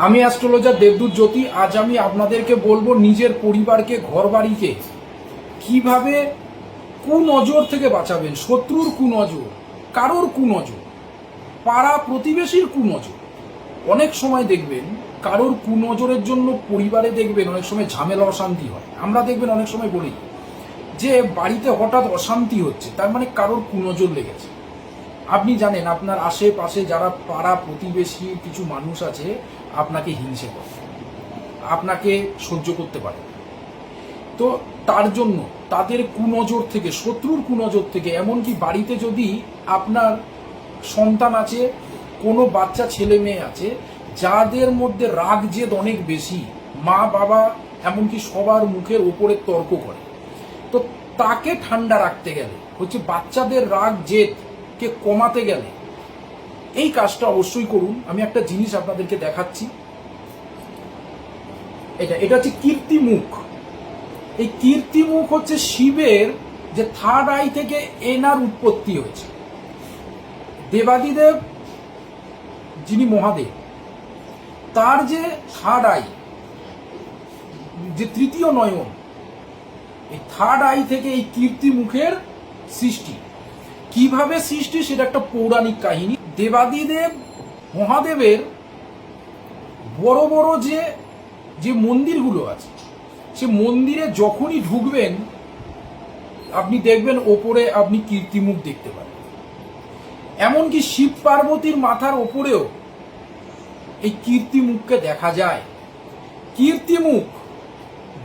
আমি অ্যাস্ট্রোলজার দেবদূত জ্যোতি। আজ আমি আপনাদেরকে বলবো নিজের পরিবারকে, ঘরবাড়িকে কিভাবে কুনজর থেকে বাঁচাবেন। শত্রুর কুনজর, কারোর কুনজর, পাড়া প্রতিবেশীর কুনজর। অনেক সময় দেখবেন কারোর কুনজরের জন্য পরিবারে দেখবেন অনেক সময় ঝামেলা অশান্তি হয়। আমরা দেখবেন অনেক সময় বলি যে বাড়িতে হঠাৎ অশান্তি হচ্ছে, তার মানে কারোর কুনজর লেগেছে। আপনি জানেন আপনার আশেপাশে যারা পাড়া প্রতিবেশী কিছু মানুষ আছে আপনাকে হিংসে করে, আপনাকে সহ্য করতে পারে। তো তার জন্য তাদের কুনজর থেকে, শত্রুর কুনজর থেকে, এমনকি বাড়িতে যদি আপনার সন্তান আছে, কোনো বাচ্চা ছেলে মেয়ে আছে যাদের মধ্যে রাগ জেদ অনেক বেশি, মা বাবা এমনকি সবার মুখের ওপরে তর্ক করে, তো তাকে ঠান্ডা রাখতে গেলে হচ্ছে বাচ্চাদের রাগ জেদ কে কমাতে গেলে এই কাজটা অবশ্যই করুন। আমি একটা জিনিস আপনাদেরকে দেখাচ্ছি। এটা হচ্ছে কীর্তিমুখ। এই কীর্তিমুখ হচ্ছে শিবের যে থার্ড আই থেকে এনার উৎপত্তি হয়েছে। দেবাদিদেব যিনি মহাদেব, তার যে থার্ড আই, যে তৃতীয় নয়ন, এই থার্ড আই থেকে এই কীর্তিমুখের সৃষ্টি। কিভাবে সৃষ্টি সেটা একটা পৌরাণিক কাহিনী। দেবাদিদেব মহাদেবের বড় বড় যে মন্দিরগুলো আছে, সে মন্দিরে যখনই ঢুকবেন আপনি দেখবেন ওপরে আপনি কীর্তিমুখ দেখতে পাবেন। এমনকি শিব পার্বতীর মাথার ওপরেও এই কীর্তিমুখকে দেখা যায়। কীর্তিমুখ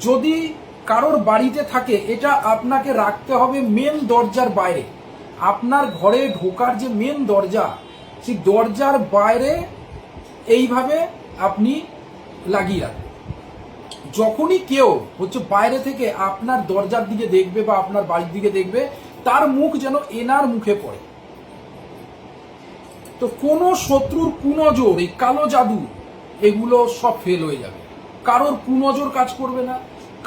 যদি কারোর বাড়িতে থাকে, এটা আপনাকে রাখতে হবে মেন দরজার বাইরে। আপনার ঘরে ঢোকার যে মেন দরজা, সেই দরজার বাইরে এইভাবে আপনি লাগিয়ে রাখবেন। যখনই কেউ হচ্ছে বাইরে থেকে আপনার দরজার দিকে দেখবে বা আপনার বাড়ির দিকে দেখবে, তার মুখ যেন এনার মুখে পড়ে। তো কোনো শত্রুর কুনজর, এই কালো জাদু, এগুলো সব ফেল হয়ে যাবে। কারোর কুনজর কাজ করবে না,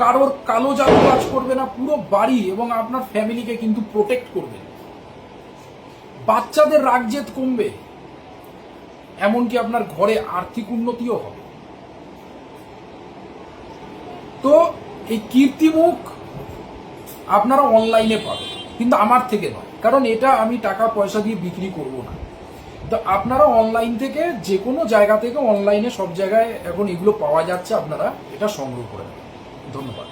কারোর কালো জাদু কাজ করবে না। পুরো বাড়ি এবং আপনার ফ্যামিলিকে কিন্তু প্রোটেক্ট করবে। বাচ্চাদের রাগজেদ কমবে, এমনকি আপনার ঘরে আর্থিক উন্নতিও হবে। তো এই কীর্তিমুখ আপনারা অনলাইনে পাবেন, কিন্তু আমার থেকে নয়, কারণ এটা আমি টাকা পয়সা দিয়ে বিক্রি করব না। তো আপনারা অনলাইন থেকে, যে কোনো জায়গা থেকে, অনলাইনে সব জায়গায় এখন এগুলো পাওয়া যাচ্ছে, আপনারা এটা সংগ্রহ করে নেবেন। ধন্যবাদ।